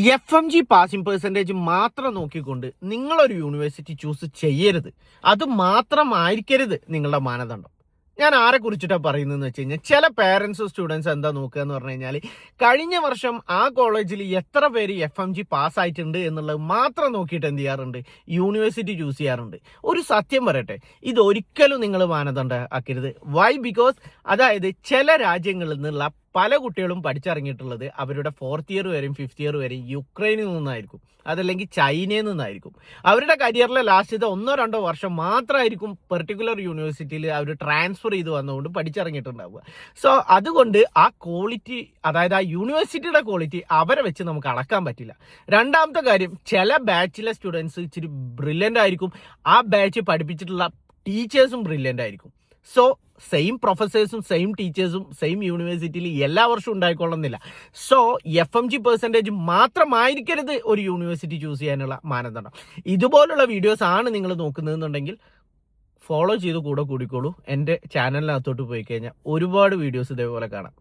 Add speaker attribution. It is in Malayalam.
Speaker 1: FMG പാസിംഗ് പെർസെൻറ്റേജ് മാത്രം നോക്കിക്കൊണ്ട് നിങ്ങളൊരു യൂണിവേഴ്സിറ്റി ചൂസ് ചെയ്യരുത്. അത് മാത്രമായിരിക്കരുത് നിങ്ങളുടെ മാനദണ്ഡം. ഞാൻ ആരെ കുറിച്ചിട്ടാണ് പറയുന്നതെന്ന് വെച്ച് കഴിഞ്ഞാൽ, ചില പേരൻസ് സ്റ്റുഡൻസ് എന്താ നോക്കുക എന്ന് പറഞ്ഞു കഴിഞ്ഞാൽ, കഴിഞ്ഞ വർഷം ആ കോളേജിൽ എത്ര പേര് FMG പാസ്സായിട്ടുണ്ട് എന്നുള്ളത് മാത്രം നോക്കിയിട്ട് എന്ത് ചെയ്യാറുണ്ട്, യൂണിവേഴ്സിറ്റി ചൂസ് ചെയ്യാറുണ്ട്. ഒരു സത്യം പറയട്ടെ, ഇതൊരിക്കലും നിങ്ങൾ മാനദണ്ഡം ആക്കരുത്. വൈ? ബിക്കോസ് അതായത് ചില രാജ്യങ്ങളിൽ നിന്നുള്ള പല കുട്ടികളും പഠിച്ചിറങ്ങിയിട്ടുള്ളത് അവരുടെ 4th ഇയർ വരെയും 5th ഇയർ വരെയും യുക്രൈനിൽ നിന്നായിരിക്കും, അതല്ലെങ്കിൽ ചൈനയിൽ നിന്നായിരിക്കും. അവരുടെ കരിയറിലെ ലാസ്റ്റത്തെ 1-2 വർഷം മാത്രമായിരിക്കും പെർട്ടിക്കുലർ യൂണിവേഴ്സിറ്റിയിൽ അവർ ട്രാൻസ്ഫർ ചെയ്ത് വന്നുകൊണ്ട് പഠിച്ചിറങ്ങിയിട്ടുണ്ടാവുക. സോ അതുകൊണ്ട് ആ ക്വാളിറ്റി, അതായത് ആ യൂണിവേഴ്സിറ്റിയുടെ ക്വാളിറ്റി അവരെ വെച്ച് നമുക്ക് അളക്കാൻ പറ്റില്ല. രണ്ടാമത്തെ കാര്യം, ചില ബാച്ചിലെ സ്റ്റുഡൻസ് ഇച്ചിരി ബ്രില്യൻ്റ് ആയിരിക്കും, ആ ബാച്ച് പഠിപ്പിച്ചിട്ടുള്ള ടീച്ചേഴ്സും ബ്രില്യൻ്റ് ആയിരിക്കും. സോ സെയിം പ്രൊഫസേഴ്സും സെയിം ടീച്ചേഴ്സും സെയിം യൂണിവേഴ്സിറ്റിയിൽ എല്ലാ വർഷവും ഉണ്ടായിക്കൊള്ളുന്നില്ല. സോ FMG പെർസെൻറ്റേജ് മാത്രമായിരിക്കരുത് ഒരു യൂണിവേഴ്സിറ്റി ചൂസ് ചെയ്യാനുള്ള മാനദണ്ഡം. ഇതുപോലുള്ള വീഡിയോസ് ആണ് നിങ്ങൾ നോക്കുന്നതെന്നുണ്ടെങ്കിൽ ഫോളോ ചെയ്ത് കൂടെ കൂടിക്കോളൂ. എൻ്റെ ചാനലിനകത്തോട്ട് പോയി കഴിഞ്ഞാൽ ഒരുപാട് വീഡിയോസ് ഇതേപോലെ കാണാം.